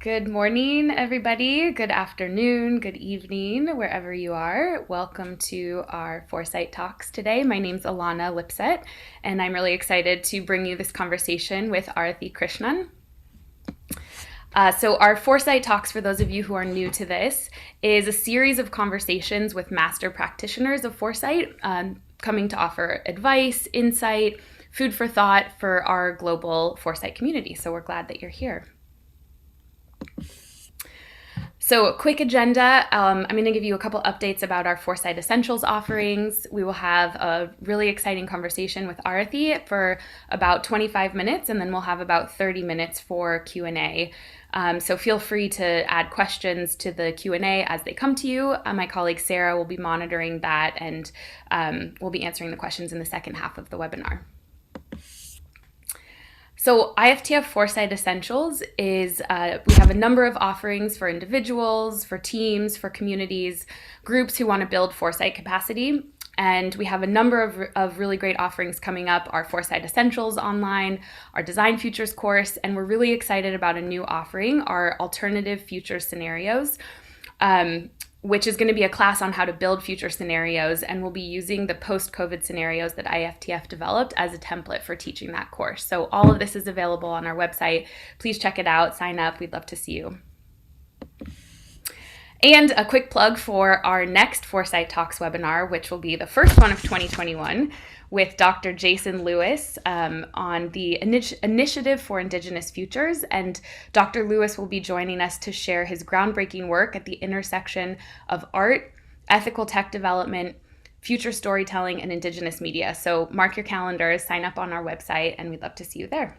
Good morning, everybody. Good afternoon, good evening, wherever you are. Welcome to our Foresight Talks today. My name's Alana Lipset, and I'm really excited to bring you this conversation with Arathi Krishnan. Our Foresight Talks, for those of you who are new to this, is a series of conversations with master practitioners of foresight, coming to offer advice, insight, food for thought for our global foresight community. So we're glad that you're here. So, a quick agenda. I'm going to give you a couple updates about our Foresight Essentials offerings. We will have a really exciting conversation with Arathi for about 25 minutes, and then we'll have about 30 minutes for Q&A. So feel free to add questions to the Q&A as they come to you. My colleague Sarah will be monitoring that, and we'll be answering the questions in the second half of the webinar. So IFTF Foresight Essentials is, we have a number of offerings for individuals, for teams, for communities, groups who want to build foresight capacity. And we have a number of really great offerings coming up, our Foresight Essentials online, our Design Futures course, and we're really excited about a new offering, our Alternative Future Scenarios, which is going to be a class on how to build future scenarios, and we'll be using the post-COVID scenarios that IFTF developed as a template for teaching that course. So all of this is available on our website. Please check it out, sign up, we'd love to see you. And a quick plug for our next Foresight Talks webinar, which will be the first one of 2021, with Dr. Jason Lewis on the Initiative for Indigenous Futures. And Dr. Lewis will be joining us to share his groundbreaking work at the intersection of art, ethical tech development, future storytelling, and Indigenous media. So mark your calendars, sign up on our website, and we'd love to see you there.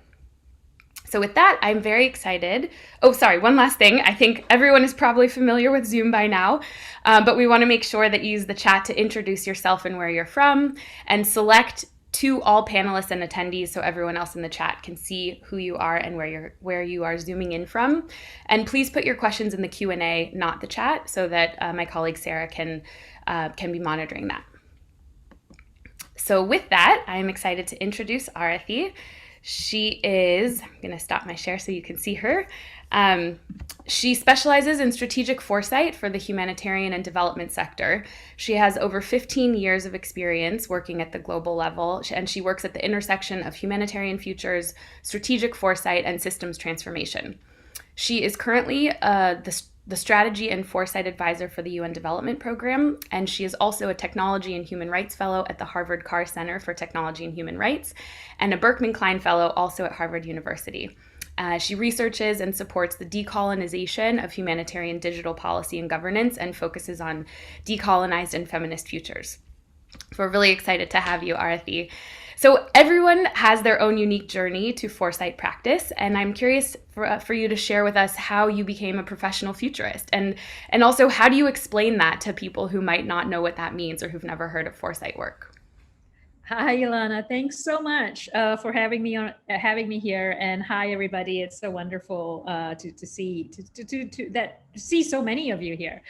So with that, I'm very excited. Oh, sorry, one last thing. I think everyone is probably familiar with Zoom by now, but we want to make sure that you use the chat to introduce yourself and where you're from, and select to all panelists and attendees so everyone else in the chat can see who you are and where you are zooming in from. And please put your questions in the Q&A, not the chat, so that my colleague Sarah can be monitoring that. So with that, I'm excited to introduce Arathi. She is, I'm going to stop my share so you can see her. She specializes in strategic foresight for the humanitarian and development sector. She has over 15 years of experience working at the global level, and she works at the intersection of humanitarian futures, strategic foresight, and systems transformation. She is currently the Strategy and Foresight Advisor for the UN Development Program, and she is also a Technology and Human Rights Fellow at the Harvard Carr Center for Technology and Human Rights, and a Berkman Klein Fellow also at Harvard University. She researches and supports the decolonization of humanitarian digital policy and governance, and focuses on decolonized and feminist futures. We're really excited to have you, Arathi. So everyone has their own unique journey to foresight practice, and I'm curious for you to share with us how you became a professional futurist, and also how do you explain that to people who might not know what that means or who've never heard of foresight work? Hi, Ilana. Thanks so much for having me here. And hi, everybody. It's so wonderful to see so many of you here.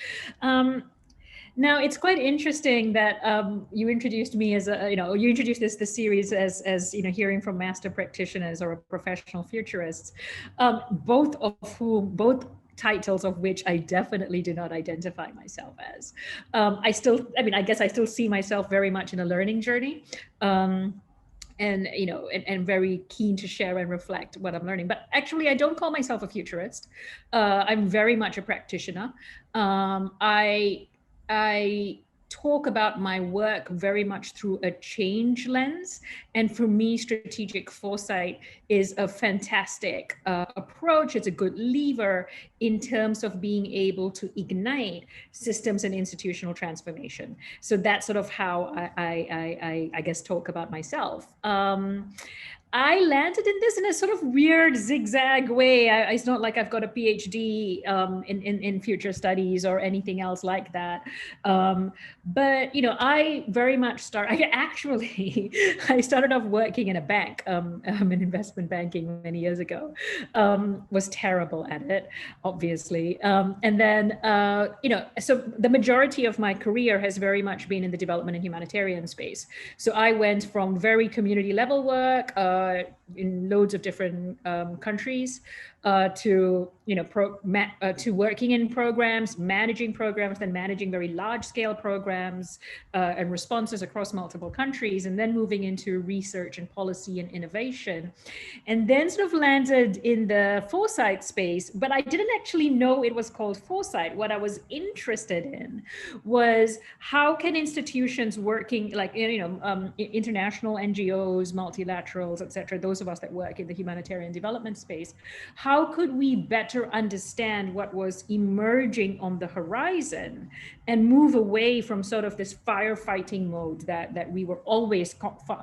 Now, it's quite interesting that you introduced me as you introduced this series as hearing from master practitioners or professional futurists, both titles of which I definitely do not identify myself as. I guess I still see myself very much in a learning journey. And very keen to share and reflect what I'm learning. But actually, I don't call myself a futurist. I'm very much a practitioner. I talk about my work very much through a change lens. And for me, strategic foresight is a fantastic approach. It's a good lever in terms of being able to ignite systems and institutional transformation. So that's sort of how I guess talk about myself. I landed in this in a sort of weird zigzag way. It's not like I've got a PhD in future studies or anything else like that. But I very much I started off working in a bank, in investment banking many years ago. Was terrible at it, obviously. And then so the majority of my career has very much been in the development and humanitarian space. So I went from very community level work, in loads of different countries, to to working in programs, then managing very large scale programs and responses across multiple countries, and then moving into research and policy and innovation, and then sort of landed in the foresight space. But I didn't actually know it was called foresight. What I was interested in was how can institutions working like international NGOs, multilaterals, etc., those of us that work in the humanitarian development space, how could we better understand what was emerging on the horizon and move away from sort of this firefighting mode that we were always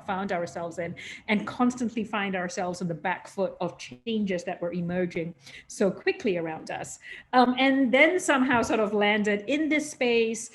found ourselves in, and constantly find ourselves on the back foot of changes that were emerging so quickly around us. And then somehow sort of landed in this space,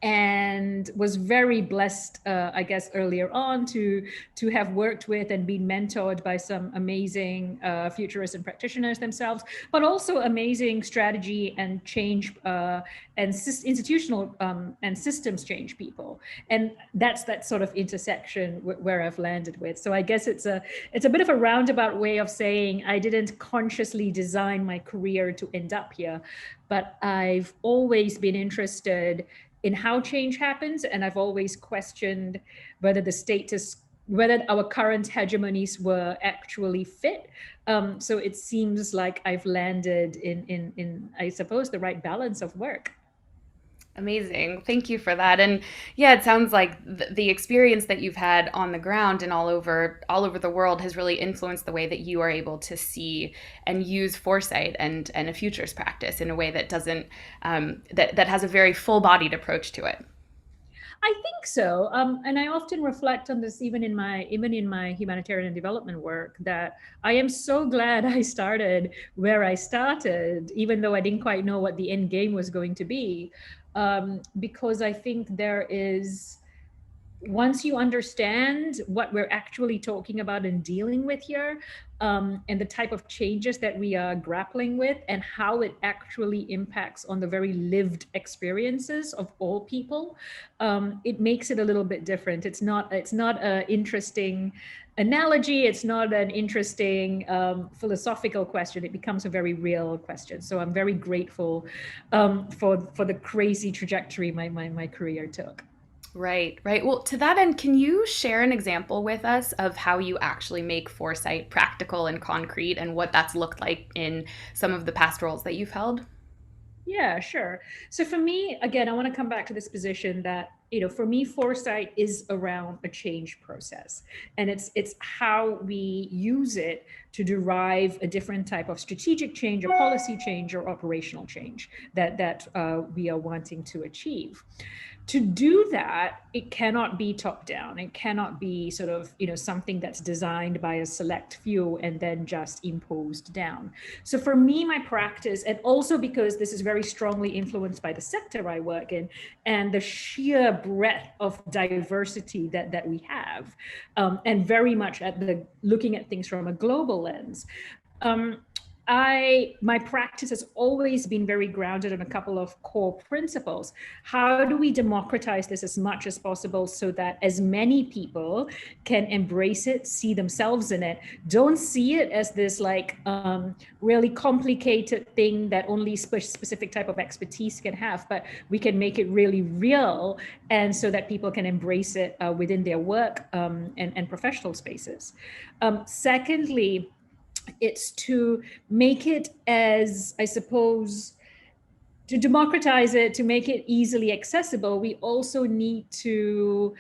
and was very blessed, I guess, earlier on to have worked with and been mentored by some amazing futurists and practitioners themselves, but also amazing strategy and change and institutional and systems change people. And that's that sort of intersection where I've landed with. So I guess it's a bit of a roundabout way of saying I didn't consciously design my career to end up here, but I've always been interested in how change happens, and I've always questioned whether whether our current hegemonies were actually fit. So it seems like I've landed in I suppose the right balance of work. Amazing. Thank you for that. And yeah, it sounds like the experience that you've had on the ground and all over the world has really influenced the way that you are able to see and use foresight and a futures practice in a way that doesn't that has a very full-bodied approach to it. I think so, and I often reflect on this even in my humanitarian development work, that I am so glad I started where I started, even though I didn't quite know what the end game was going to be, because I think there is, once you understand what we're actually talking about and dealing with here, and the type of changes that we are grappling with and how it actually impacts on the very lived experiences of all people, it makes it a little bit different. It's not an interesting analogy. It's not an interesting philosophical question. It becomes a very real question. So I'm very grateful for the crazy trajectory my career took. Right, right. Well, to that end, can you share an example with us of how you actually make foresight practical and concrete and what that's looked like in some of the past roles that you've held? Yeah, sure. So for me, again, I want to come back to this position that, for me, foresight is around a change process. And it's how we use it to derive a different type of strategic change or policy change or operational change that we are wanting to achieve. To do that, it cannot be top down. It cannot be sort of, something that's designed by a select few and then just imposed down. So for me, my practice, and also because this is very strongly influenced by the sector I work in and the sheer breadth of diversity that we have, and very much looking at things from a global lens. My practice has always been very grounded in a couple of core principles. How do we democratize this as much as possible so that as many people can embrace it, see themselves in it, don't see it as this really complicated thing that only specific type of expertise can have, but we can make it really real, and so that people can embrace it within their work and professional spaces. Secondly, it's to make it, as I suppose, to democratize it, to make it easily accessible. We also need to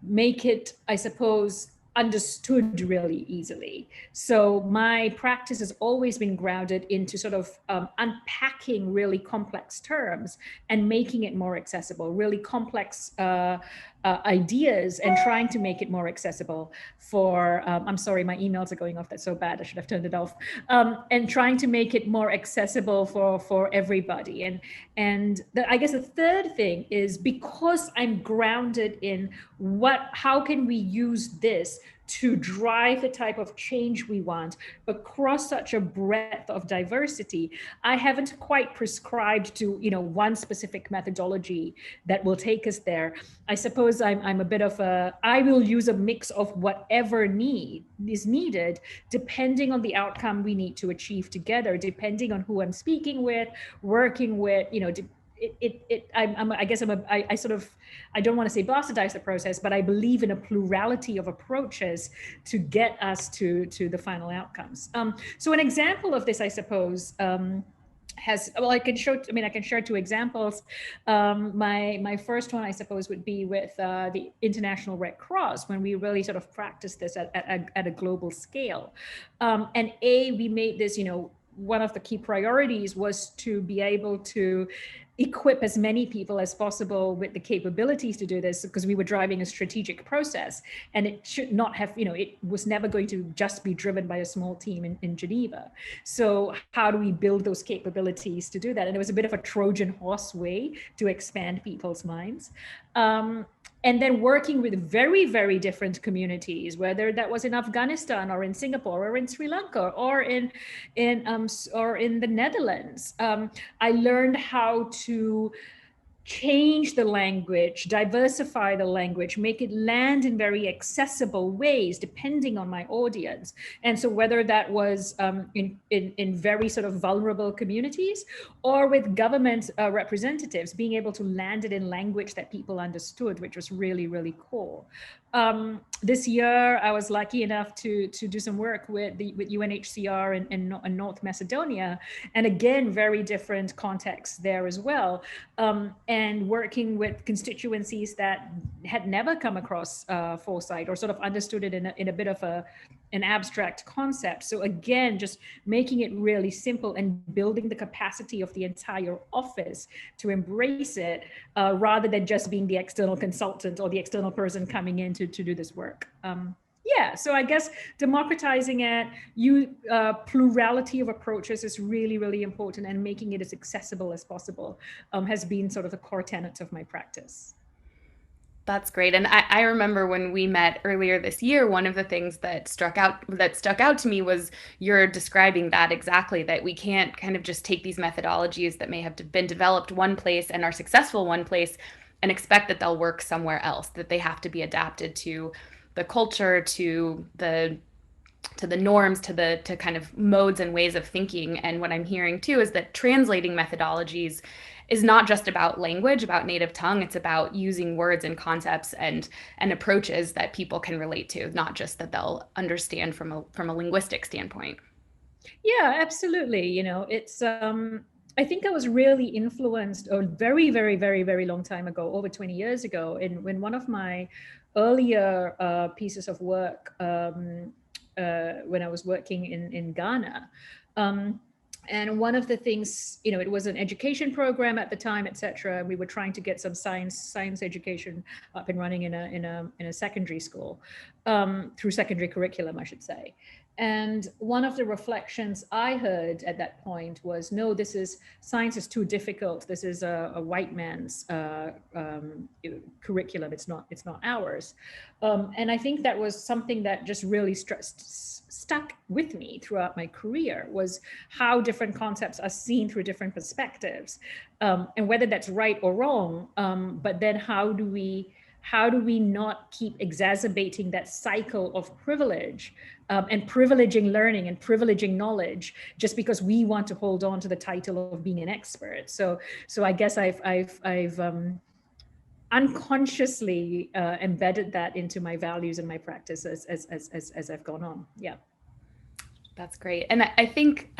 make it, I suppose, understood really easily. So my practice has always been grounded into sort of unpacking really complex terms and making it more accessible, really complex ideas, and trying to make it more accessible for, I'm sorry, my emails are going off. That's so bad. I should have turned it off. And trying to make it more accessible for everybody. And I guess the third thing is, because I'm grounded in how can we use this to drive the type of change we want across such a breadth of diversity, I haven't quite prescribed to, one specific methodology that will take us there. I suppose I'm a bit of I will use a mix of whatever is needed, depending on the outcome we need to achieve together, depending on who I'm speaking with, working with, I sort of, I don't want to say bastardize the process, but I believe in a plurality of approaches to get us to the final outcomes. So an example of this, I suppose, I can share two examples. My first one, I suppose, would be with the International Red Cross, when we really sort of practiced this at a global scale. And we made this, one of the key priorities was to be able to equip as many people as possible with the capabilities to do this, because we were driving a strategic process, and it should not have, it was never going to just be driven by a small team in Geneva. So how do we build those capabilities to do that? And it was a bit of a Trojan horse way to expand people's minds. And then working with very, very different communities, whether that was in Afghanistan or in Singapore or in Sri Lanka or in the Netherlands. I learned how to change the language, diversify the language, make it land in very accessible ways, depending on my audience. And so whether that was in very sort of vulnerable communities, or with government representatives, being able to land it in language that people understood, which was really, really cool. This year, I was lucky enough to do some work with UNHCR in North Macedonia, and again, very different contexts there as well, and working with constituencies that had never come across foresight, or sort of understood it in a bit of an abstract concept. So again, just making it really simple and building the capacity of the entire office to embrace it, rather than just being the external consultant or the external person coming in to do this work. So I guess democratizing it, plurality of approaches is really, really important, and making it as accessible as possible has been sort of the core tenet of my practice. That's great. And I remember when we met earlier this year, one of the things that stuck out to me was you're describing that exactly, that we can't kind of just take these methodologies that may have been developed one place and are successful one place and expect that they'll work somewhere else, that they have to be adapted to the culture, to the norms, to kind of modes and ways of thinking. And what I'm hearing too is that translating methodologies is not just about language, about native tongue. It's about using words and concepts and approaches that people can relate to, not just that they'll understand from a linguistic standpoint. Yeah, absolutely. It's I think I was really influenced a very, very, very, very long time ago, over 20 years ago, when one of my earlier pieces of work, when I was working in Ghana. And one of the things, it was an education program at the time, et cetera. We were trying to get some science education up and running in a secondary school, through secondary curriculum, I should say. And one of the reflections I heard at that point was, no, science is too difficult. This is a white man's curriculum. It's not ours. And I think that was something that just really stuck with me throughout my career, was how different concepts are seen through different perspectives, and whether that's right or wrong. But then how do we not keep exacerbating that cycle of privilege, and privileging learning and privileging knowledge just because we want to hold on to the title of being an expert? So I guess I've unconsciously embedded that into my values and my practice as I've gone on. Yeah. That's great. And I think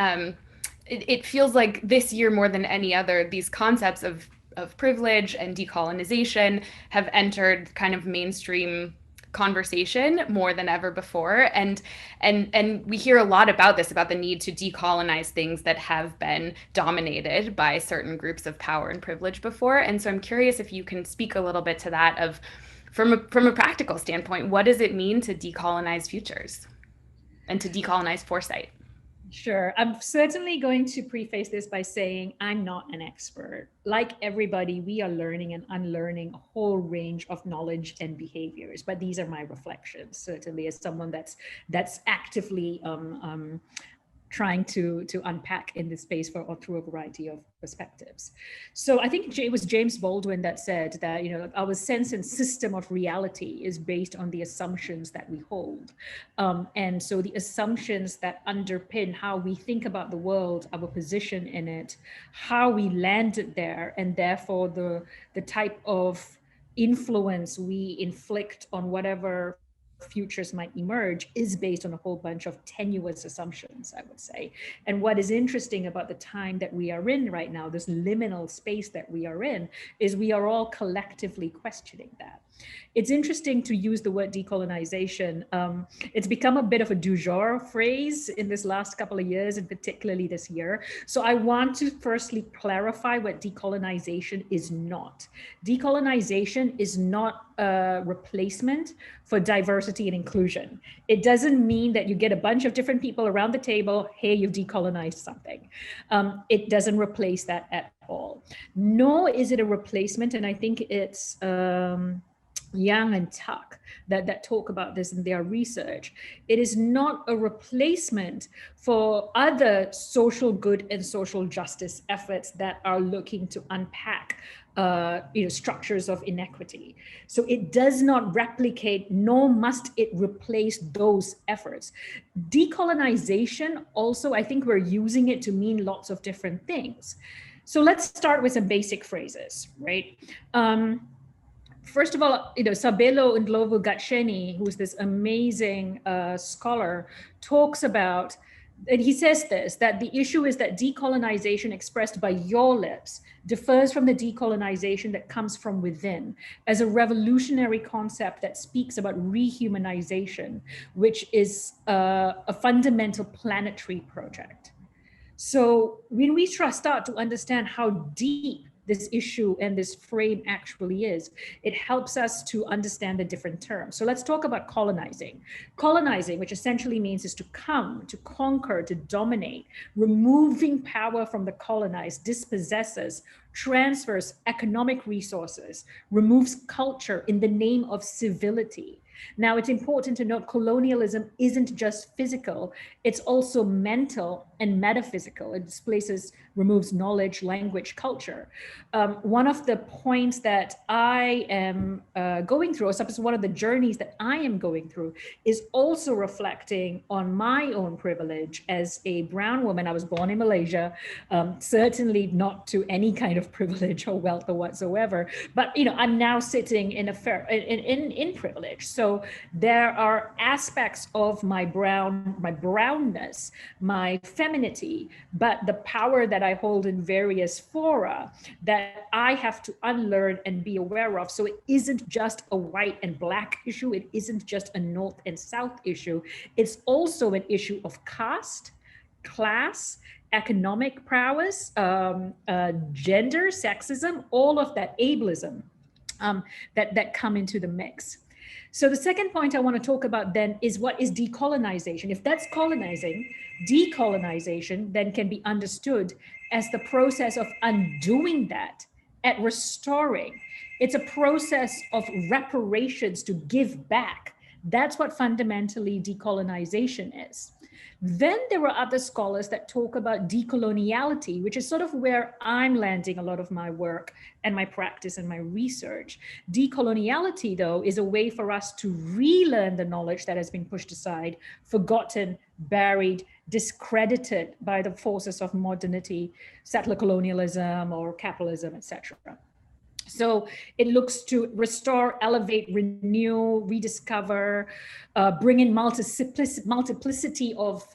it feels like this year more than any other, these concepts of privilege and decolonization have entered kind of mainstream conversation more than ever before. And we hear a lot about this, about the need to decolonize things that have been dominated by certain groups of power and privilege before. And so I'm curious if you can speak a little bit to that, from a practical standpoint, what does it mean to decolonize futures and to decolonize foresight? Sure. I'm certainly going to preface this by saying I'm not an expert. Like everybody, we are learning and unlearning a whole range of knowledge and behaviors. But these are my reflections, certainly as someone that's actively trying to unpack in this space for or through a variety of perspectives. So I think it was James Baldwin that said that, our sense and system of reality is based on the assumptions that we hold. And so the assumptions that underpin how we think about the world, our position in it, how we landed there, and therefore the type of influence we inflict on whatever futures might emerge is based on a whole bunch of tenuous assumptions, I would say. And what is interesting about the time that we are in right now, this liminal space that we are in, is we are all collectively questioning that. It's interesting to use the word decolonization. It's become a bit of a du jour phrase in this last couple of years, and particularly this year. So I want to firstly clarify what decolonization is not. Decolonization is not a replacement for diversity and inclusion. It doesn't mean that you get a bunch of different people around the table, hey, you've decolonized something. It doesn't replace that at all. Nor is it a replacement, and I think it's Yang and Tuck that talk about this in their research. It is not a replacement for other social good and social justice efforts that are looking to unpack structures of inequity. So it does not replicate, nor must it replace those efforts. Decolonization also, I think we're using it to mean lots of different things. So let's start with some basic phrases, right? First of all, Sabelo Ndlovu-Gatsheni, who's this amazing scholar, talks about, and he says this, that the issue is that decolonization expressed by your lips differs from the decolonization that comes from within as a revolutionary concept that speaks about rehumanization, which is a fundamental planetary project. So when we start to understand how deep this issue and this frame actually is, it helps us to understand the different terms. So let's talk about colonizing. Colonizing, which essentially means is to come, to conquer, to dominate, removing power from the colonized, dispossesses, transfers economic resources, removes culture in the name of civility. Now, it's important to note colonialism isn't just physical, it's also mental and metaphysical. It displaces, removes knowledge, language, culture. One of the points that I am going through, or suppose one of the journeys that I am going through, is also reflecting on my own privilege as a brown woman. I was born in Malaysia, certainly not to any kind of privilege or wealth or whatsoever, but I'm now sitting in in privilege. So there are aspects of my brownness, my femininity, but the power that I hold in various fora that I have to unlearn and be aware of. So it isn't just a white and black issue. It isn't just a North and South issue. It's also an issue of caste, class, economic prowess, gender, sexism, all of that ableism that come into the mix. So the second point I want to talk about then is what is decolonization. If that's colonizing, decolonization then can be understood as the process of undoing that, at restoring. It's a process of reparations to give back. That's what fundamentally decolonization is. Then there are other scholars that talk about decoloniality, which is sort of where I'm landing a lot of my work and my practice and my research. Decoloniality, though, is a way for us to relearn the knowledge that has been pushed aside, forgotten, buried, discredited by the forces of modernity, settler colonialism or capitalism, etc. So it looks to restore, elevate, renew, rediscover, bring in multiplicity of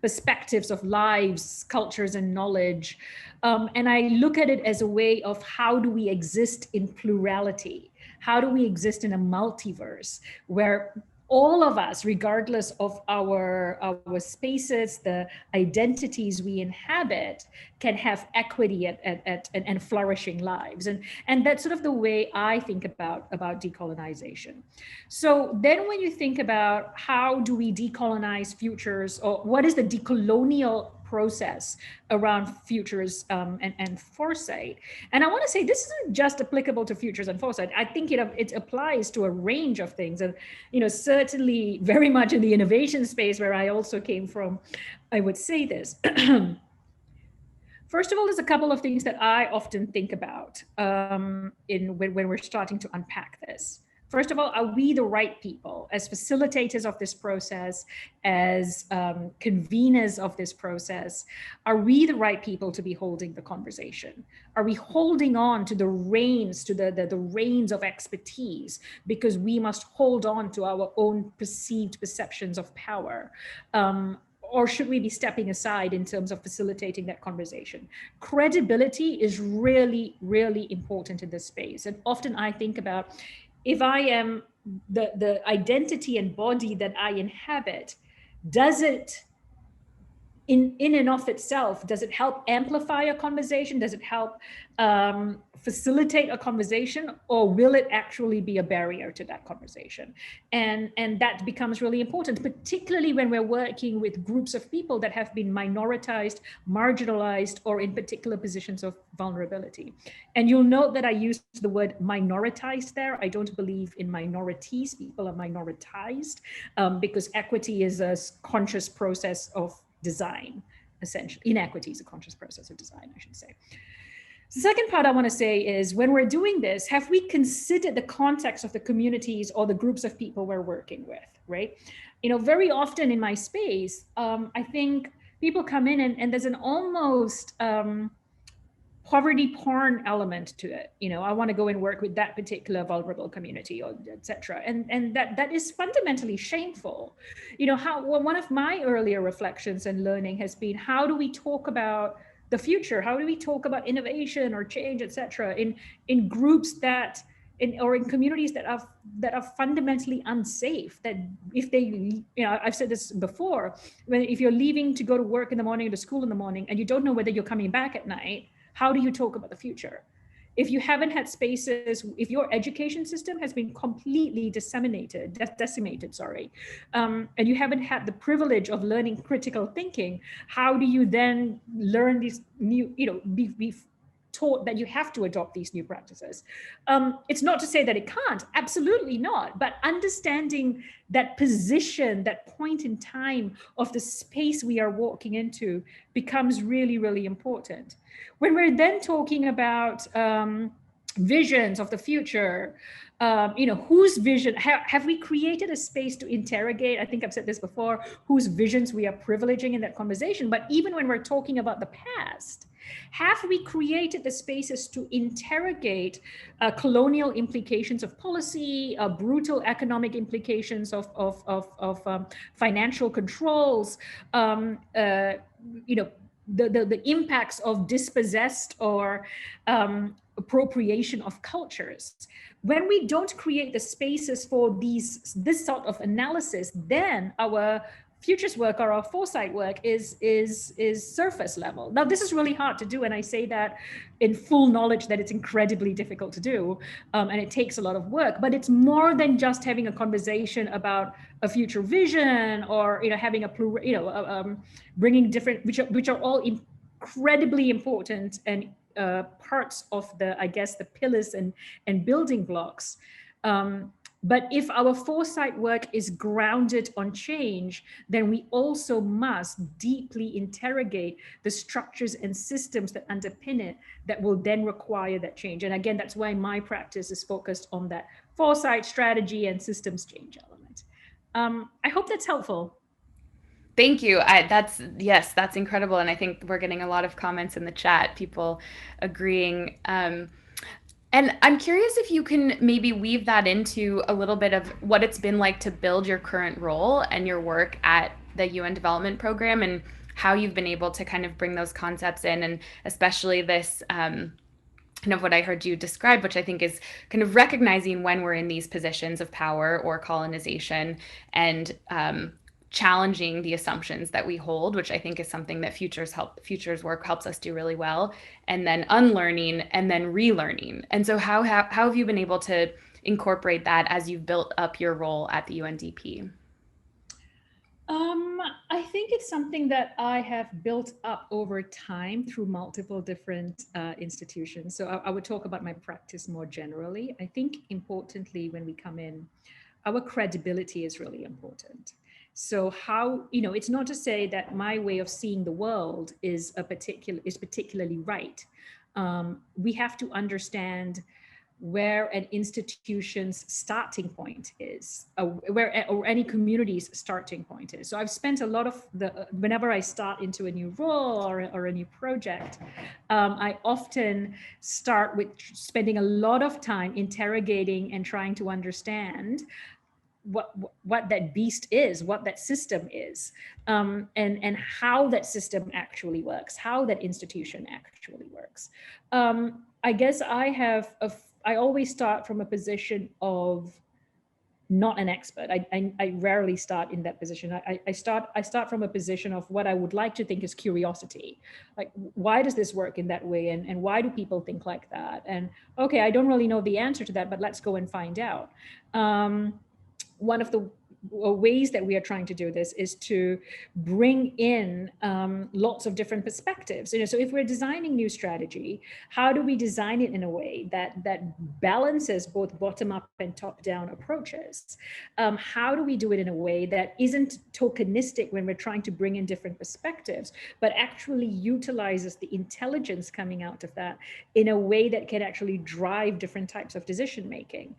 perspectives of lives, cultures, and knowledge. And I look at it as a way of how do we exist in plurality? How do we exist in a multiverse where all of us, regardless of our spaces, the identities we inhabit, can have equity and flourishing lives. And that's sort of the way I think about decolonization. So then when you think about how do we decolonize futures, or what is the decolonial process around futures and foresight. And I want to say this isn't just applicable to futures and foresight. I think it applies to a range of things. And, certainly very much in the innovation space where I also came from, I would say this. First of all, there's a couple of things that I often think about when we're starting to unpack this. First of all, are we the right people as facilitators of this process, as conveners of this process? Are we the right people to be holding the conversation? Are we holding on to the reins, to the reins of expertise, because we must hold on to our own perceived perceptions of power? Or should we be stepping aside in terms of facilitating that conversation? Credibility is really, really important in this space. And often I think about, if I am the identity and body that I inhabit, does it, in and of itself, does it help amplify a conversation? Does it help facilitate a conversation, or will it actually be a barrier to that conversation? And that becomes really important, particularly when we're working with groups of people that have been minoritized, marginalized, or in particular positions of vulnerability. And you'll note that I use the word minoritized there. I don't believe in minorities. People are minoritized because equity is a conscious process of design, essentially. Inequity is a conscious process of design, I should say. The second part I want to say is, when we're doing this, have we considered the context of the communities or the groups of people we're working with, right? Very often in my space, I think people come in and there's an almost poverty porn element to it. I want to go and work with that particular vulnerable community, or etc. And that is fundamentally shameful. One of my earlier reflections and learning has been, how do we talk about the future? How do we talk about innovation or change, etc. in groups or in communities that are fundamentally unsafe? That if they, I've said this before, if you're leaving to go to work in the morning or to school in the morning, and you don't know whether you're coming back at night, how do you talk about the future? If you haven't had spaces, if your education system has been completely decimated, and you haven't had the privilege of learning critical thinking, how do you then learn these new, be taught that you have to adopt these new practices? It's not to say that it can't, absolutely not, but understanding that position, that point in time of the space we are walking into becomes really, really important. When we're then talking about visions of the future, whose vision, have we created a space to interrogate? I think I've said this before, whose visions we are privileging in that conversation. But even when we're talking about the past, have we created the spaces to interrogate colonial implications of policy, brutal economic implications of financial controls, the impacts of dispossessed or appropriation of cultures? When we don't create the spaces for this sort of analysis, then our futures work or our foresight work is surface level. Now, this is really hard to do, and I say that in full knowledge that it's incredibly difficult to do, and it takes a lot of work. But it's more than just having a conversation about a future vision, or having a bringing different, which are all incredibly important and parts of the pillars and building blocks. But if our foresight work is grounded on change, then we also must deeply interrogate the structures and systems that underpin it, that will then require that change. And again, that's why my practice is focused on that foresight, strategy, and systems change element. I hope that's helpful. Thank you. That's incredible. And I think we're getting a lot of comments in the chat, people agreeing. And I'm curious if you can maybe weave that into a little bit of what it's been like to build your current role and your work at the UN Development Program, and how you've been able to kind of bring those concepts in, and especially this kind of what I heard you describe, which I think is kind of recognizing when we're in these positions of power or colonization, and challenging the assumptions that we hold, which I think is something that futures work helps us do really well, and then unlearning and then relearning. And so how have you been able to incorporate that as you've built up your role at the UNDP? I think it's something that I have built up over time through multiple different institutions. So I would talk about my practice more generally. I think importantly, when we come in, our credibility is really important. So how, it's not to say that my way of seeing the world is particularly right. We have to understand where an institution's starting point is, or any community's starting point is. So I've spent a lot of whenever I start into a new role or a new project, I often start with spending a lot of time interrogating and trying to understand what that beast is, what that system is, and how that system actually works, how that institution actually works. I guess I always start from a position of not an expert. I rarely start in that position. I start from a position of what I would like to think is curiosity. Like, why does this work in that way? And why do people think like that? And okay, I don't really know the answer to that, but let's go and find out. One of the ways that we are trying to do this is to bring in lots of different perspectives. So if we're designing new strategy, how do we design it in a way that balances both bottom up and top down approaches? How do we do it in a way that isn't tokenistic when we're trying to bring in different perspectives, but actually utilizes the intelligence coming out of that in a way that can actually drive different types of decision making?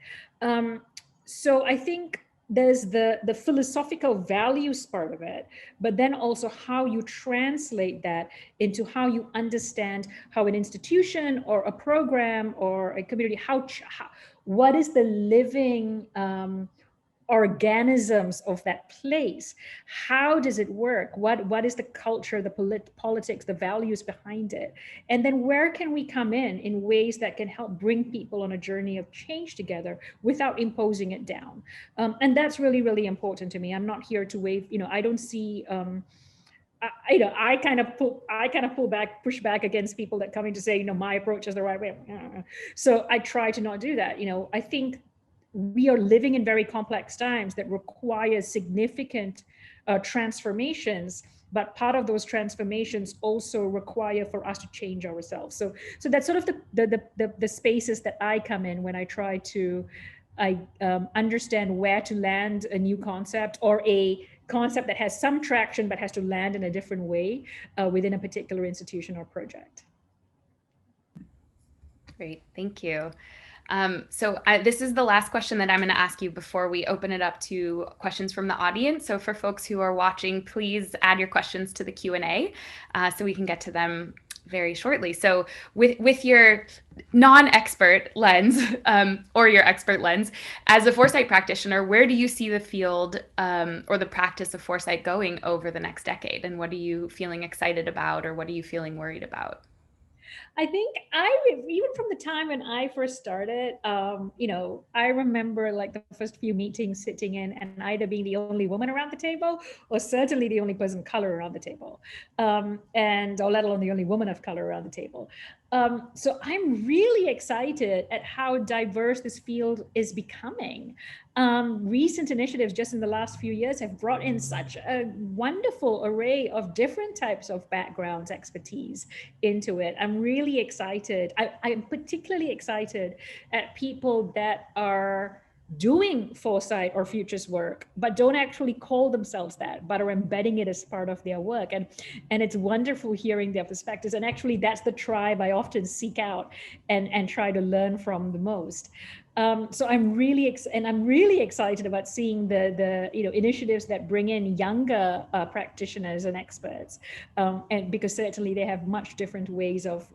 So I think there's the philosophical values part of it, but then also how you translate that into how you understand how an institution or a program or a community, what is the living organisms of that place? How does it work? What is the culture, the politics, the values behind it? And then where can we come in ways that can help bring people on a journey of change together without imposing it down? And that's really, really important to me. I'm not here to wave, I don't see, I kind of push back against people that come in to say, my approach is the right way. So I try to not do that. I think we are living in very complex times that require significant transformations, but part of those transformations also require for us to change ourselves. So that's sort of the spaces that I come in when I try to understand where to land a new concept, or a concept that has some traction but has to land in a different way within a particular institution or project. Great, thank you. So this is the last question that I'm going to ask you before we open it up to questions from the audience. So for folks who are watching, please add your questions to the Q&A so we can get to them very shortly. So with your non-expert lens or your expert lens, as a foresight practitioner, where do you see the field or the practice of foresight going over the next decade? And what are you feeling excited about, or what are you feeling worried about? I think even from the time when I first started, I remember like the first few meetings sitting in and either being the only woman around the table or certainly the only person of color around the table, or let alone the only woman of color around the table. So I'm really excited at how diverse this field is becoming. Recent initiatives just in the last few years have brought in such a wonderful array of different types of backgrounds, expertise into it. I'm really excited. I'm particularly excited at people that are doing foresight or futures work, but don't actually call themselves that, but are embedding it as part of their work. And it's wonderful hearing their perspectives. And actually, that's the tribe I often seek out and try to learn from the most. So I'm really excited about seeing the initiatives that bring in younger practitioners and experts, and because certainly they have much different ways of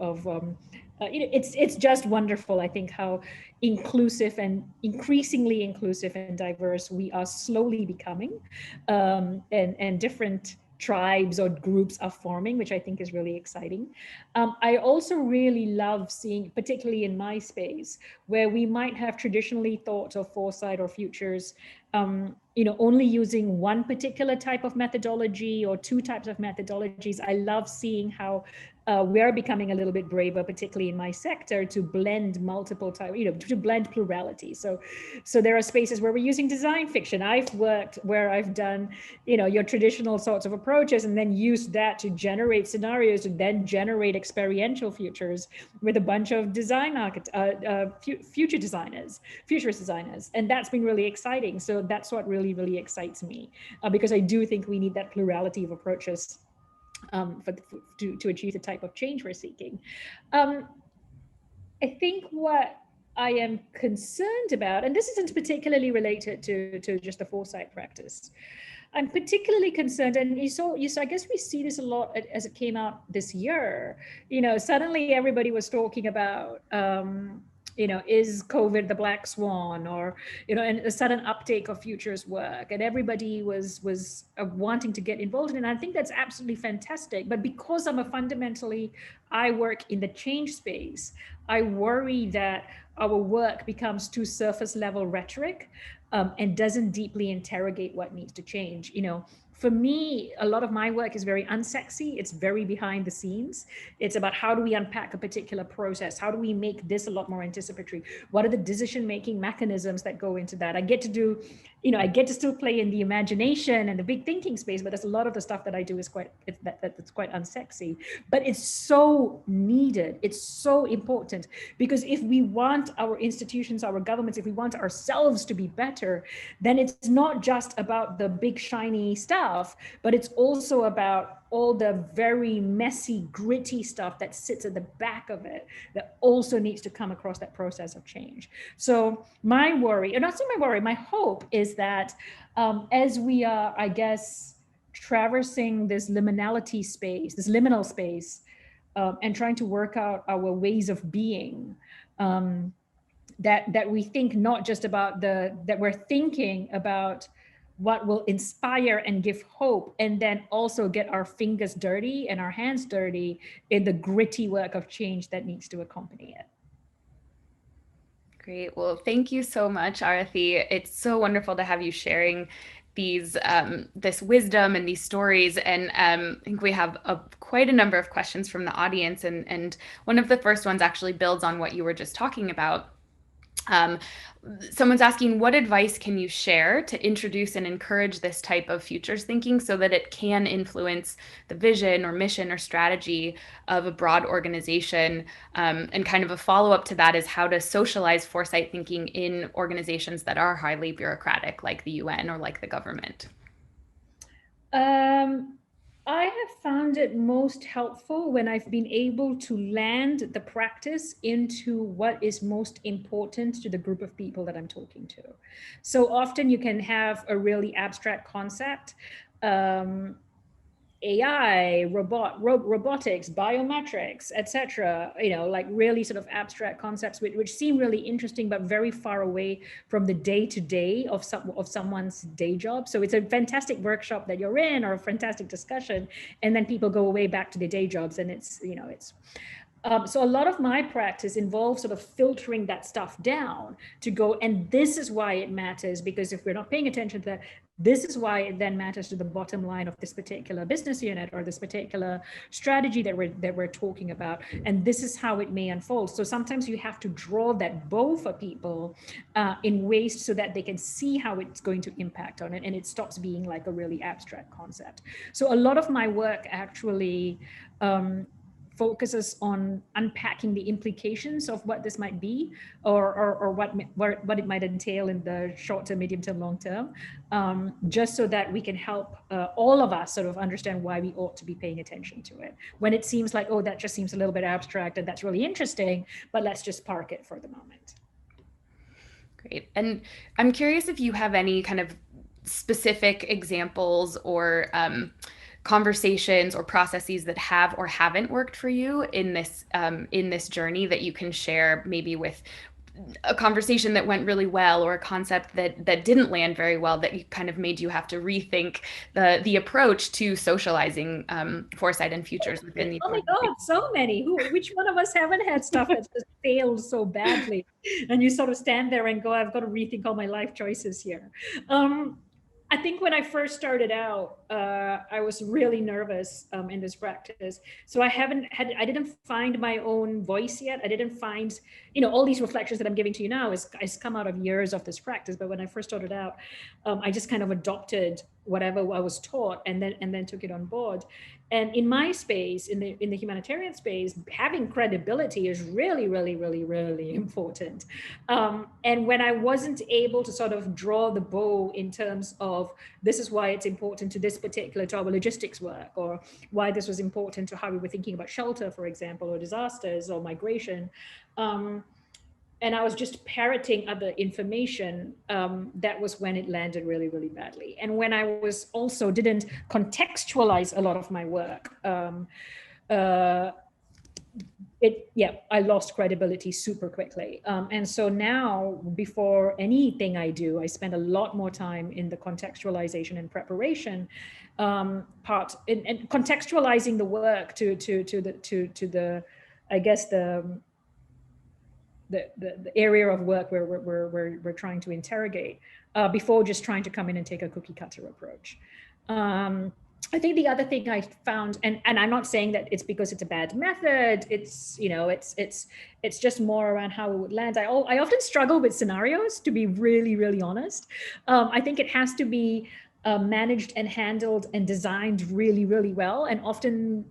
it's just wonderful, I think, how inclusive and increasingly inclusive and diverse we are slowly becoming, and different tribes or groups are forming, which I think is really exciting. I also really love seeing, particularly in my space, where we might have traditionally thought of foresight or futures, only using one particular type of methodology or two types of methodologies. I love seeing how we are becoming a little bit braver, particularly in my sector, to blend multiple types, to blend plurality. So there are spaces where we're using design fiction. I've worked where I've done, your traditional sorts of approaches and then used that to generate scenarios to then generate experiential futures with a bunch of futurist designers. And that's been really exciting. So that's what really, really excites me, because I do think we need that plurality of approaches to achieve the type of change we're seeking. I think what I am concerned about, and this isn't particularly related to just the foresight practice, I'm particularly concerned, and you saw, I guess we see this a lot as it came out this year. Suddenly everybody was talking about, is COVID the black swan, or, and a sudden uptake of futures work, and everybody was wanting to get involved in it. And I think that's absolutely fantastic. But because I work in the change space, I worry that our work becomes too surface level rhetoric, and doesn't deeply interrogate what needs to change. For me, a lot of my work is very unsexy. It's very behind the scenes. It's about how do we unpack a particular process? How do we make this a lot more anticipatory? What are the decision-making mechanisms that go into that? I get to still play in the imagination and the big thinking space, but there's a lot of the stuff that I do is quite unsexy. But it's so needed. It's so important, because if we want our institutions, our governments, if we want ourselves to be better, then it's not just about the big shiny stuff, but it's also about all the very messy, gritty stuff that sits at the back of it that also needs to come across that process of change. So my worry, and not so my worry, my hope is that as we are, I guess, traversing this liminal space, and trying to work out our ways of being, that we think not just about that we're thinking about what will inspire and give hope, and then also get our fingers dirty and our hands dirty in the gritty work of change that needs to accompany it. Great. Well, thank you so much, Arathi. It's so wonderful to have you sharing this wisdom and these stories. And I think we have quite a number of questions from the audience. And one of the first ones actually builds on what you were just talking about. Someone's asking, what advice can you share to introduce and encourage this type of futures thinking so that it can influence the vision or mission or strategy of a broad organization? And kind of a follow-up to that is how to socialize foresight thinking in organizations that are highly bureaucratic, like the UN or like the government. I have found it most helpful when I've been able to land the practice into what is most important to the group of people that I'm talking to. So often you can have a really abstract concept, AI, robotics, biometrics, etc. Like really sort of abstract concepts which seem really interesting, but very far away from the day-to-day of someone's day job. So it's a fantastic workshop that you're in, or a fantastic discussion, and then people go away back to their day jobs, and it's. So a lot of my practice involves sort of filtering that stuff down to go, and this is why it matters, because if we're not paying attention to that, this is why it then matters to the bottom line of this particular business unit or this particular strategy that we're talking about, and this is how it may unfold. So sometimes you have to draw that bow for people in ways so that they can see how it's going to impact on it, and it stops being like a really abstract concept. So a lot of my work actually focuses on unpacking the implications of what this might be, or what it might entail in the short term, medium term, long term, just so that we can help all of us sort of understand why we ought to be paying attention to it. When it seems like, oh, that just seems a little bit abstract and that's really interesting, but let's just park it for the moment. Great. And I'm curious if you have any kind of specific examples or conversations or processes that have or haven't worked for you in this journey that you can share, maybe with a conversation that went really well or a concept that didn't land very well that kind of made you have to rethink the approach to socializing foresight and futures within the Oh my organization? God, so many. Which one of us haven't had stuff that just failed so badly? And you sort of stand there and go, I've got to rethink all my life choices here. Um, I think when I first started out, I was really nervous in this practice. So I didn't find my own voice yet. I didn't find, all these reflections that I'm giving to you now is come out of years of this practice. But when I first started out, I just kind of adopted whatever I was taught and then took it on board. And in my space, in the humanitarian space, having credibility is really, really, really, really important. And when I wasn't able to sort of draw the bow in terms of this is why it's important to this particular, to our logistics work, or why this was important to how we were thinking about shelter, for example, or disasters or migration. And I was just parroting other information, that was when it landed really, really badly. And when I was also didn't contextualize a lot of my work, I lost credibility super quickly. And so now, before anything I do, I spend a lot more time in the contextualization and preparation part, and contextualizing the work to the, I guess the area of work where we're trying to interrogate, before just trying to come in and take a cookie cutter approach. I think the other thing I found, and I'm not saying that it's because it's a bad method. It's it's just more around how it would land. I often struggle with scenarios, to be really, really honest. I think it has to be managed and handled and designed really, really well. And often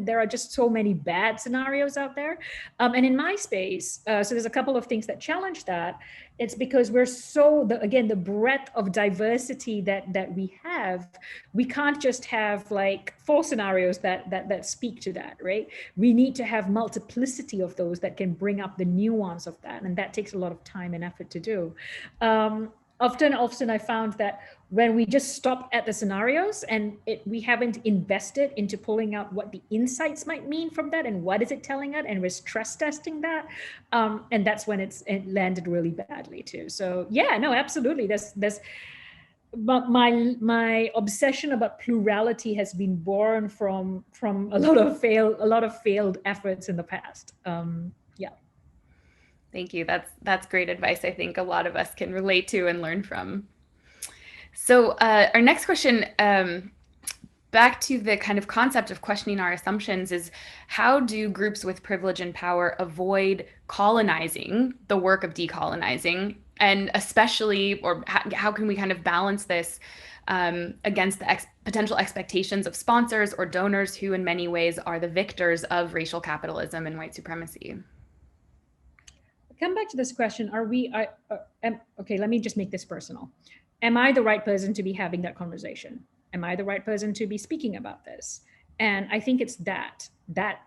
there are just so many bad scenarios out there. And in my space, so there's a couple of things that challenge that. It's because we're so, again, the breadth of diversity that we have, we can't just have like 4 scenarios that speak to that, right? We need to have multiplicity of those that can bring up the nuance of that. And that takes a lot of time and effort to do. Often I found that when we just stop at the scenarios and we haven't invested into pulling out what the insights might mean from that and what is it telling us, and we're stress testing that, and that's when it landed really badly too. So yeah, no, absolutely. But my obsession about plurality has been born from a lot of failed efforts in the past. Yeah. Thank you. That's great advice. I think a lot of us can relate to and learn from. So our next question, back to the kind of concept of questioning our assumptions, is how do groups with privilege and power avoid colonizing the work of decolonizing? And especially, or how can we kind of balance this against the potential expectations of sponsors or donors who in many ways are the victors of racial capitalism and white supremacy? Come back to this question. Okay, let me just make this personal. Am I the right person to be having that conversation? Am I the right person to be speaking about this? And I think it's that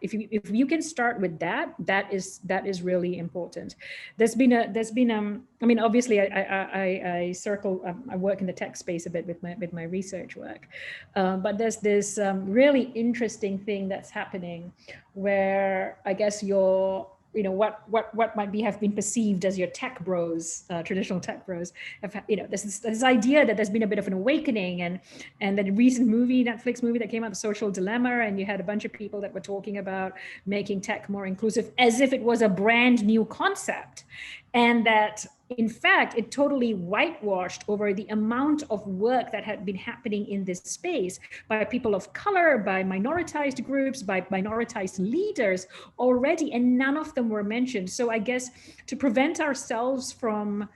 if you can start with that is really important. There's been I mean, obviously I work in the tech space a bit with my research work, but there's this really interesting thing that's happening where I guess what might have been perceived as your tech bros, traditional tech bros, this idea that there's been a bit of an awakening, and the recent Netflix movie that came out, The Social Dilemma, and you had a bunch of people that were talking about making tech more inclusive as if it was a brand new concept, and that in fact, it totally whitewashed over the amount of work that had been happening in this space by people of color, by minoritized groups, by minoritized leaders already, and none of them were mentioned. So I guess to prevent ourselves from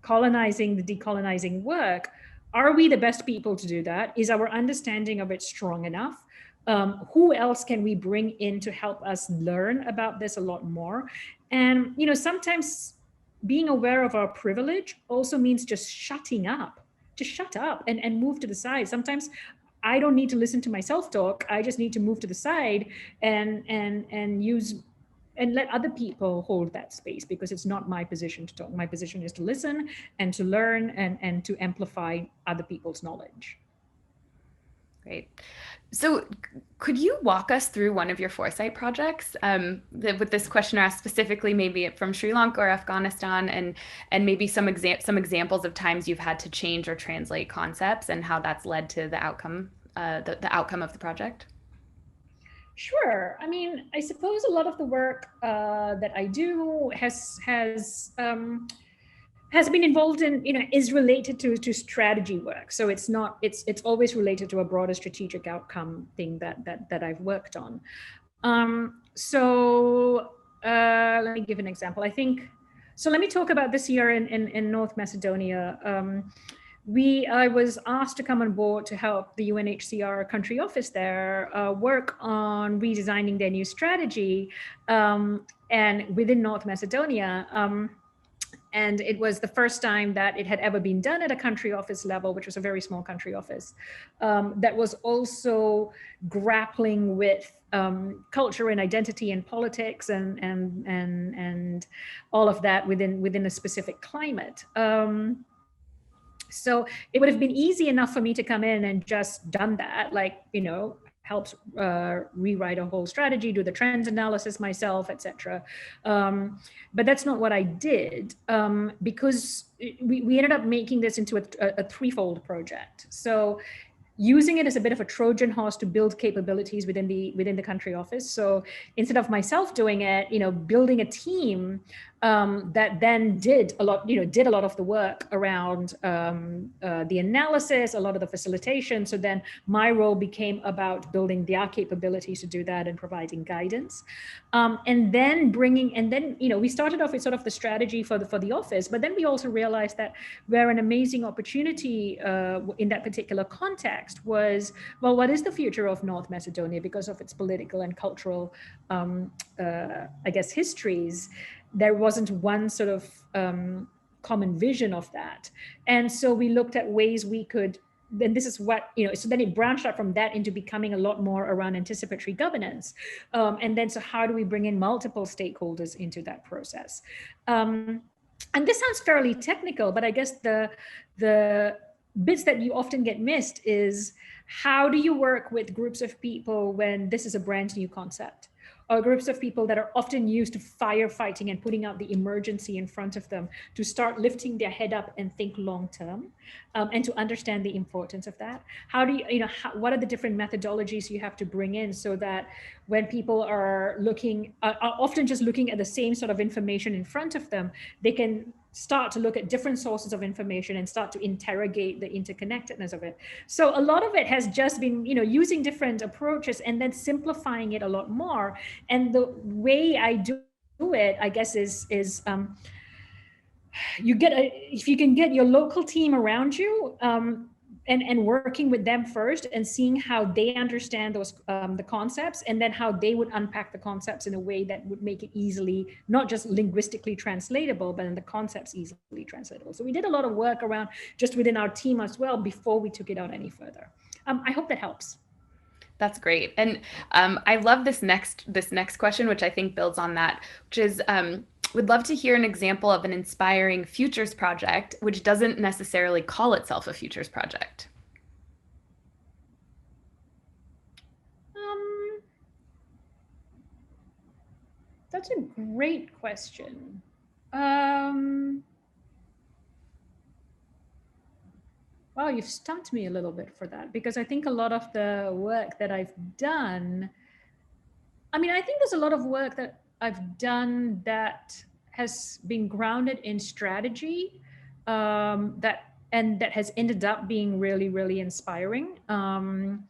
colonizing the decolonizing work, are we the best people to do that? Is our understanding of it strong enough? Who else can we bring in to help us learn about this a lot more? And sometimes being aware of our privilege also means just shutting up. Just shut up and move to the side. Sometimes I don't need to listen to my self-talk. I just need to move to the side and use and let other people hold that space, because it's not my position to talk. My position is to listen and to learn and to amplify other people's knowledge. Great. So, could you walk us through one of your foresight projects? With this questioner asked specifically, maybe from Sri Lanka or Afghanistan, and maybe some examples of times you've had to change or translate concepts and how that's led to the outcome, the outcome of the project. Sure. I mean, I suppose a lot of the work that I do has been involved in, is related to strategy work. So it's not, it's always related to a broader strategic outcome thing that I've worked on. So let me give an example. I think, so let me talk about this year in North Macedonia. I was asked to come on board to help the UNHCR country office there work on redesigning their new strategy, and within North Macedonia. And it was the first time that it had ever been done at a country office level, which was a very small country office, that was also grappling with culture and identity and politics and all of that within a specific climate. So it would have been easy enough for me to come in and just done that, like, helps rewrite a whole strategy, do the trends analysis myself, etc. But that's not what I did, because we ended up making this into a threefold project. So using it as a bit of a Trojan horse to build capabilities within the country office. So instead of myself doing it, building a team that then did a lot of the work around the analysis, a lot of the facilitation. So then my role became about building their capabilities to do that and providing guidance. And then we started off with sort of the strategy for the office, but then we also realized that where an amazing opportunity in that particular context was, well, what is the future of North Macedonia because of its political and cultural, I guess, histories. There wasn't one sort of common vision of that. And so we looked at ways we could, then this is what, so then it branched out from that into becoming a lot more around anticipatory governance. And then, so how do we bring in multiple stakeholders into that process? And this sounds fairly technical, but I guess the bits that you often get missed is, how do you work with groups of people when this is a brand new concept? Or groups of people that are often used to firefighting and putting out the emergency in front of them, to start lifting their head up and think long term, and to understand the importance of that. How do you, what are the different methodologies you have to bring in so that when people are often just looking at the same sort of information in front of them, they can start to look at different sources of information and start to interrogate the interconnectedness of it. So a lot of it has just been, using different approaches and then simplifying it a lot more. And the way I do it, I guess, is if you can get your local team around you, and working with them first and seeing how they understand those the concepts, and then how they would unpack the concepts in a way that would make it easily, not just linguistically translatable, but in the concepts easily translatable. So we did a lot of work around just within our team as well before we took it out any further. I hope that helps. That's great. And I love this next question, which I think builds on that, which is, would love to hear an example of an inspiring futures project, which doesn't necessarily call itself a futures project. That's a great question. Wow, you've stumped me a little bit for that, because I think a lot of the work that I've done, I think there's a lot of work that I've done that has been grounded in strategy, that has ended up being really, really inspiring. And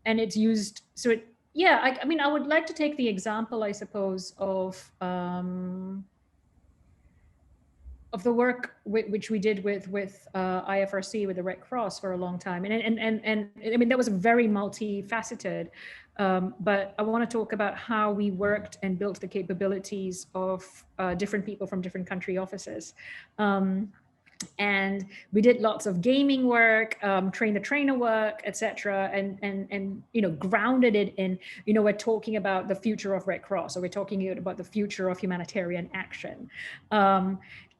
it's used, so it, yeah, I would like to take the example, I suppose, of the work which we did with IFRC, with the Red Cross, for a long time. And that was very multifaceted. But I want to talk about how we worked and built the capabilities of different people from different country offices. And we did lots of gaming work, train the trainer work, etc., and grounded it in, we're talking about the future of Red Cross, or we're talking about the future of humanitarian action.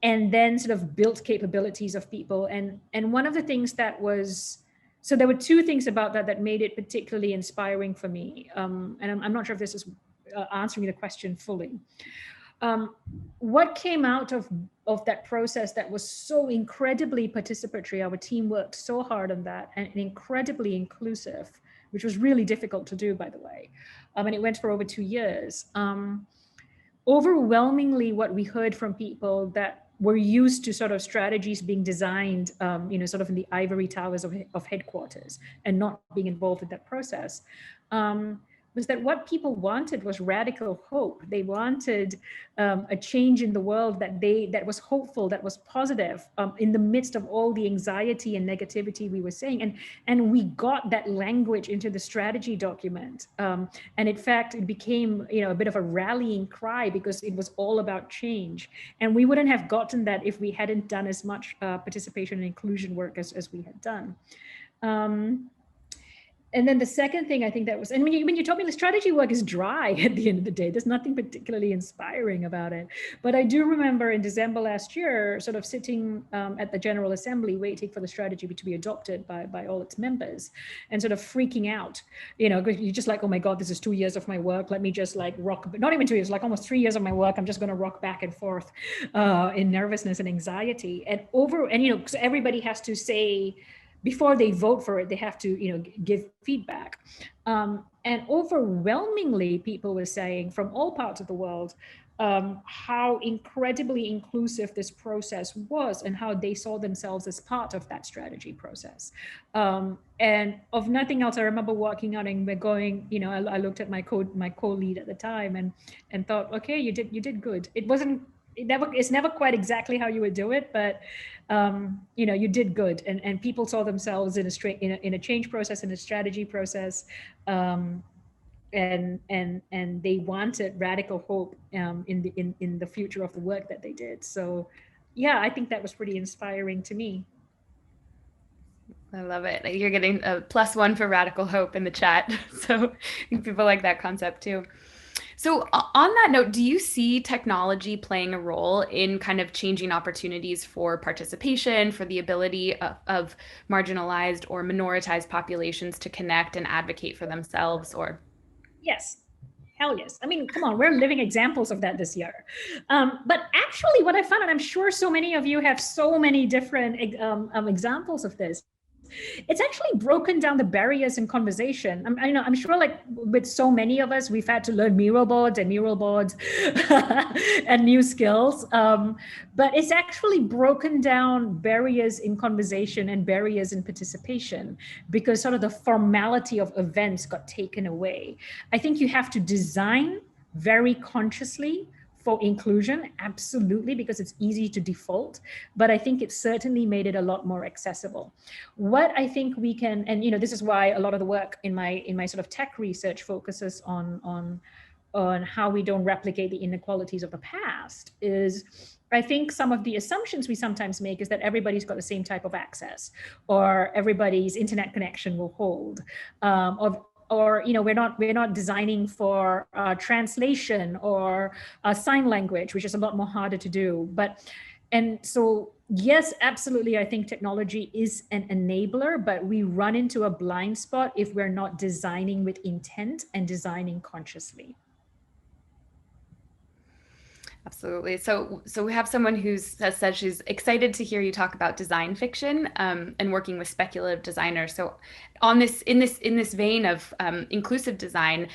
And then sort of built capabilities of people. And one of the things that was So there were two things about that that made it particularly inspiring for me. And I'm not sure if this is answering the question fully. What came out of that process that was so incredibly participatory? Our team worked so hard on that, and incredibly inclusive, which was really difficult to do, by the way. And it went for over 2 years. Overwhelmingly, what we heard from people that were used to sort of strategies being designed, sort of in the ivory towers of headquarters and not being involved in that process, was that what people wanted was radical hope. They wanted a change in the world that was hopeful, that was positive, in the midst of all the anxiety and negativity we were saying. And we got that language into the strategy document. And in fact, it became a bit of a rallying cry because it was all about change. And we wouldn't have gotten that if we hadn't done as much participation and inclusion work as we had done. And then the second thing I think that was, and when you told me the strategy work is dry at the end of the day, there's nothing particularly inspiring about it. But I do remember in December last year, sort of sitting at the General Assembly, waiting for the strategy to be adopted by all its members, and sort of freaking out, because you're just like, oh my God, this is 2 years of my work. Let me just like rock, not even 2 years, like almost 3 years of my work. I'm just going to rock back and forth in nervousness and anxiety. So everybody has to say, before they vote for it, they have to, give feedback. And overwhelmingly, people were saying from all parts of the world how incredibly inclusive this process was and how they saw themselves as part of that strategy process. And of nothing else, I remember walking out and we're going, I looked at my co-lead at the time and thought, okay, you did good. It's never quite exactly how you would do it, but you did good, and people saw themselves in a change process, in a strategy process, and they wanted radical hope in the future of the work that they did. So, yeah, I think that was pretty inspiring to me. I love it. You're getting a +1 for radical hope in the chat. So I think people like that concept too. So on that note, do you see technology playing a role in kind of changing opportunities for participation, for the ability of marginalized or minoritized populations to connect and advocate for themselves? Or yes. Hell yes. I mean, come on, we're living examples of that this year. But actually what I found, and I'm sure so many of you have so many different examples of this, it's actually broken down the barriers in conversation. I'm sure like with so many of us, we've had to learn mural boards and new skills. But it's actually broken down barriers in conversation and barriers in participation because sort of the formality of events got taken away. I think you have to design very consciously for inclusion, absolutely, because it's easy to default, but I think it certainly made it a lot more accessible. What I think we can, and this is why a lot of the work in my sort of tech research focuses on how we don't replicate the inequalities of the past, is I think some of the assumptions we sometimes make is that everybody's got the same type of access, or everybody's internet connection will hold, or we're not designing for translation or sign language, which is a lot more harder to do. And so yes, absolutely, I think technology is an enabler, but we run into a blind spot if we're not designing with intent and designing consciously. Absolutely. So we have someone who said she's excited to hear you talk about design fiction and working with speculative designers. So in this vein of inclusive design,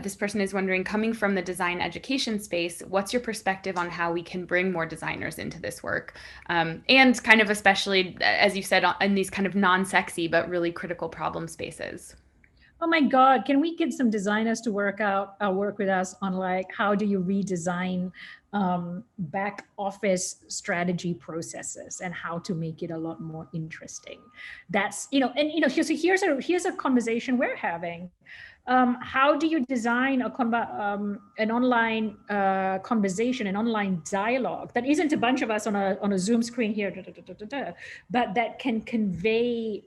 this person is wondering, coming from the design education space, what's your perspective on how we can bring more designers into this work? And kind of especially, as you said, in these kind of non-sexy but really critical problem spaces. Oh my God, can we get some designers to work with us on like, how do you redesign back office strategy processes and how to make it a lot more interesting? That's, so here's a conversation we're having. How do you design an online conversation, an online dialogue that isn't a bunch of us on a Zoom screen here, but that can convey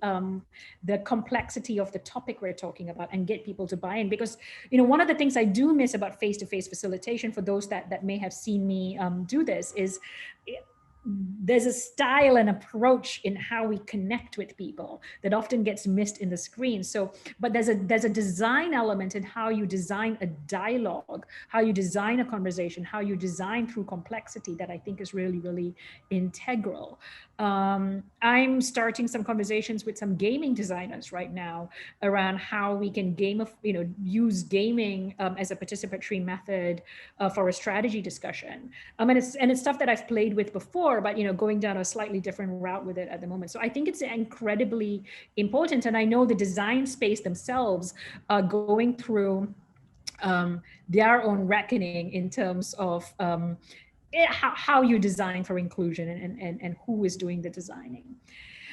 the complexity of the topic we're talking about and get people to buy in? Because one of the things I do miss about face-to-face facilitation, for those that may have seen me do this, is there's a style and approach in how we connect with people that often gets missed in the screen. So, but there's a design element in how you design a dialogue, how you design a conversation, how you design through complexity that I think is really, really integral. I'm starting some conversations with some gaming designers right now around how we can use gaming as a participatory method for a strategy discussion. And it's stuff that I've played with before, but going down a slightly different route with it at the moment. So I think it's incredibly important. And I know the design space themselves are going through their own reckoning in terms of how you design for inclusion and who is doing the designing.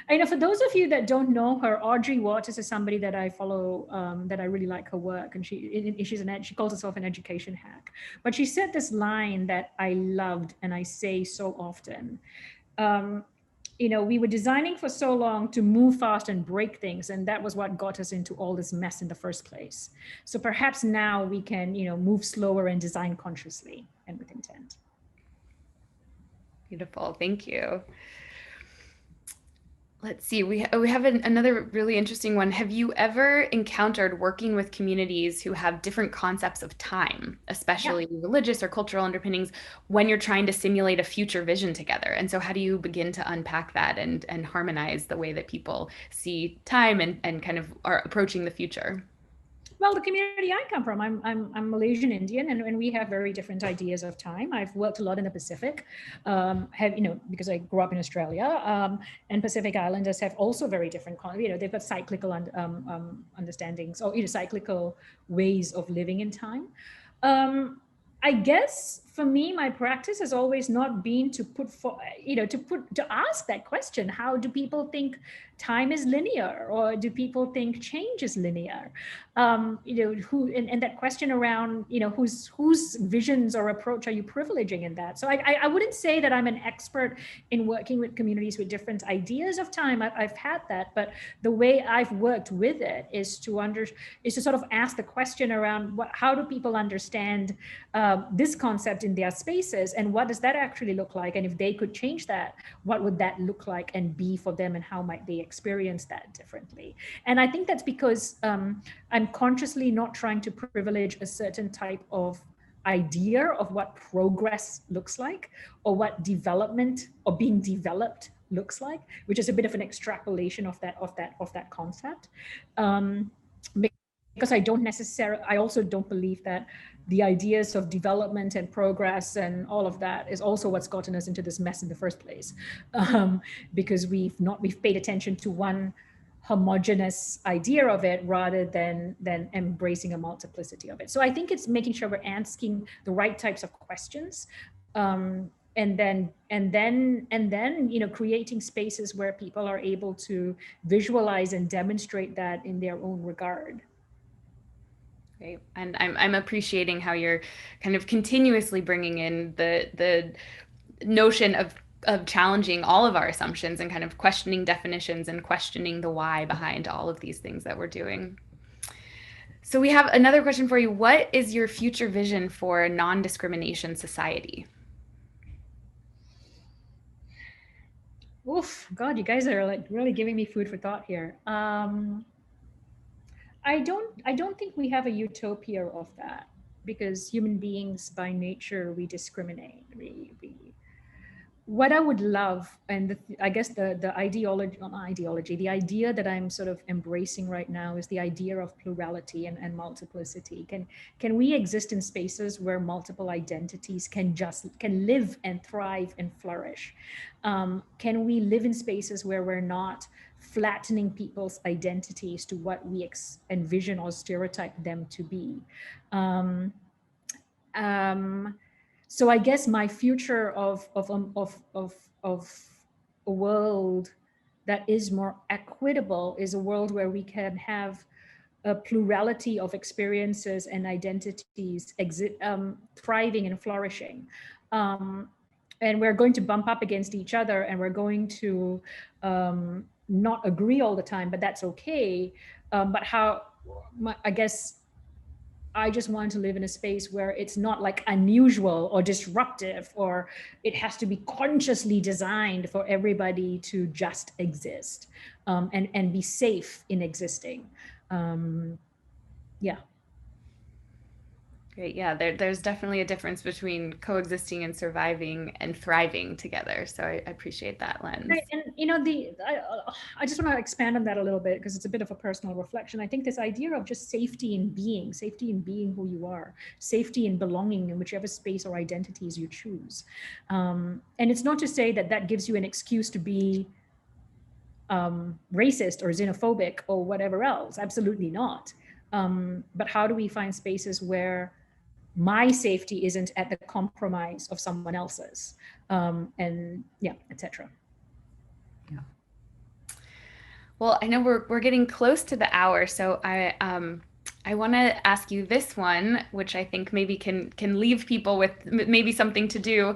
I know for those of you that don't know her, Audrey Waters is somebody that I follow, that I really like her work, and she calls herself an education hack. But she said this line that I loved and I say so often. We were designing for so long to move fast and break things, and that was what got us into all this mess in the first place. So perhaps now we can, move slower and design consciously and with intent. Beautiful. Thank you. Let's see, we have another really interesting one. Have you ever encountered working with communities who have different concepts of time, especially religious or cultural underpinnings, when you're trying to simulate a future vision together? And so how do you begin to unpack that and harmonize the way that people see time and kind of are approaching the future? Well, the community I come from, I'm Malaysian Indian, and we have very different ideas of time. I've worked a lot in the Pacific, because I grew up in Australia, and Pacific Islanders have also very different, they've got cyclical understandings, or cyclical ways of living in time. I guess for me, my practice has always not been to to ask that question: how do people think time is linear, or do people think change is linear? And that question around, whose visions or approach are you privileging in that? So I wouldn't say that I'm an expert in working with communities with different ideas of time. I've had that, but the way I've worked with it is to sort of ask the question around how do people understand this concept in their spaces, and what does that actually look like? And if they could change that, what would that look like and be for them, and how might they experience that differently? And I think that's because I'm consciously not trying to privilege a certain type of idea of what progress looks like, or what development or being developed looks like, which is a bit of an extrapolation of that concept. Because I also don't believe that the ideas of development and progress and all of that is also what's gotten us into this mess in the first place. Because we've paid attention to one homogenous idea of it rather than embracing a multiplicity of it. So I think it's making sure we're asking the right types of questions, and then creating spaces where people are able to visualize and demonstrate that in their own regard. Great. And I'm appreciating how you're kind of continuously bringing in the notion of challenging all of our assumptions and kind of questioning definitions and questioning the why behind all of these things that we're doing. So we have another question for you. What is your future vision for a non-discrimination society? Oof, God, you guys are like really giving me food for thought here. I don't think we have a utopia of that, because human beings by nature, we discriminate. What I would love, and I guess the ideology, the idea that I'm sort of embracing right now is the idea of plurality and multiplicity. Can we exist in spaces where multiple identities can live and thrive and flourish? Can we live in spaces where we're not flattening people's identities to what we envision or stereotype them to be? So I guess my future of a world that is more equitable is a world where we can have a plurality of experiences and identities thriving and flourishing. And we're going to bump up against each other, and we're going to not agree all the time, but that's okay. But I guess I just want to live in a space where it's not like unusual or disruptive, or it has to be consciously designed for everybody to just exist, and be safe in existing. Yeah. Great. Yeah, there's definitely a difference between coexisting and surviving and thriving together. So I appreciate that lens. Right. And I just want to expand on that a little bit because it's a bit of a personal reflection. I think this idea of just safety in being who you are, safety in belonging in whichever space or identities you choose. And it's not to say that that gives you an excuse to be racist or xenophobic or whatever else. Absolutely not. But how do we find spaces where my safety isn't at the compromise of someone else's, and yeah, etc. Yeah. Well, I know we're getting close to the hour, so I want to ask you this one, which I think maybe can leave people with maybe something to do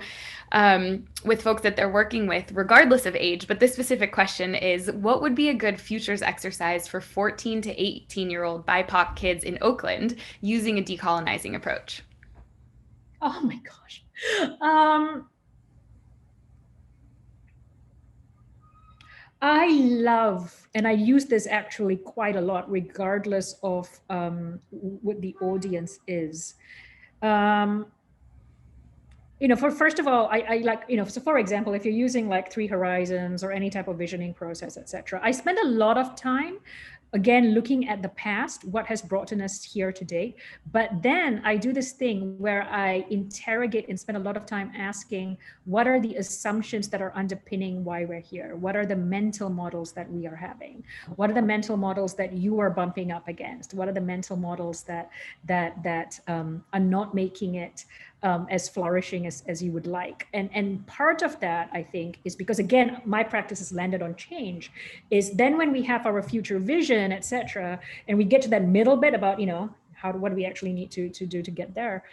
with folks that they're working with, regardless of age. But this specific question is, what would be a good futures exercise for 14 to 18-year-old BIPOC kids in Oakland using a decolonizing approach? Oh my gosh. I love, and I use this actually quite a lot, regardless of what the audience is. First of all, I like, so for example, if you're using like Three Horizons or any type of visioning process, etc., I spend a lot of time, again, looking at the past, what has brought us here today. But then I do this thing where I interrogate and spend a lot of time asking, what are the assumptions that are underpinning why we're here? What are the mental models that we are having? What are the mental models that you are bumping up against? What are the mental models that are not making it as flourishing as you would like? And part of that, I think, is because, again, my practice has landed on change, is then when we have our future vision, etc., and we get to that middle bit about, what do we actually need to do to get there?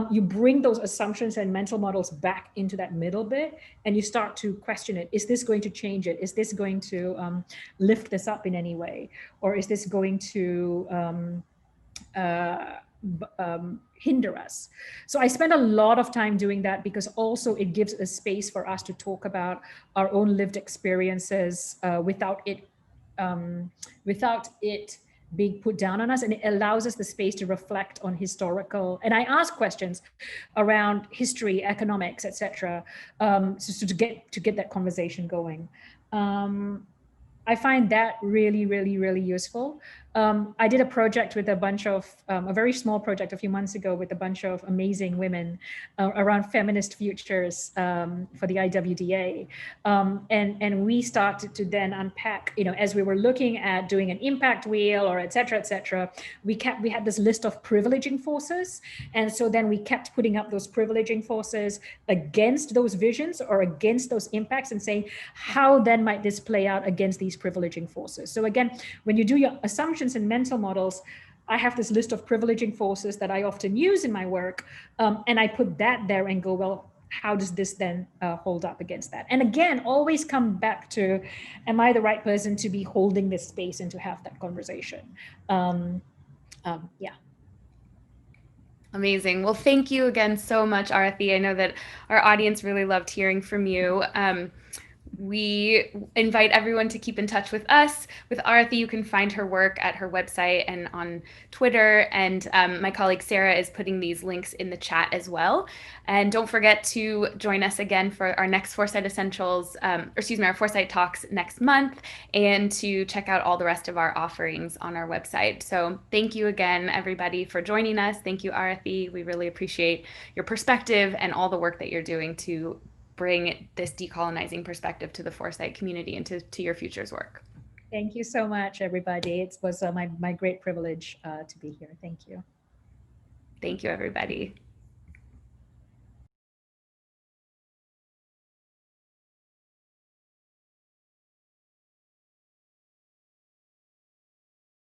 You bring those assumptions and mental models back into that middle bit, and you start to question it. Is this going to change it? Is this going to lift this up in any way? Or is this going to hinder us? So I spend a lot of time doing that, because also it gives a space for us to talk about our own lived experiences without it being put down on us, and it allows us the space to reflect on historical. And I ask questions around history, economics, etc., so to get that conversation going. I find that really, really, really useful. I did a project with a very small project a few months ago with a bunch of amazing women around feminist futures for the IWDA. And we started to then unpack, as we were looking at doing an impact wheel or et cetera, we had this list of privileging forces. And so then we kept putting up those privileging forces against those visions or against those impacts and saying, how then might this play out against these privileging forces? So again, when you do your assumptions and mental models, I have this list of privileging forces that I often use in my work, and I put that there and go, well, how does this then hold up against that? And again, always come back to, am I the right person to be holding this space and to have that conversation? Yeah. Amazing. Well, thank you again so much, Arathi. I know that our audience really loved hearing from you. We invite everyone to keep in touch with us. With Arathi, you can find her work at her website and on Twitter. And my colleague Sarah is putting these links in the chat as well. And don't forget to join us again for our next Foresight Essentials, our Foresight Talks next month, and to check out all the rest of our offerings on our website. So thank you again, everybody, for joining us. Thank you, Arathi. We really appreciate your perspective and all the work that you're doing to bring this decolonizing perspective to the Foresight community and to your futures work. Thank you so much, everybody. It was my great privilege to be here. Thank you. Thank you, everybody.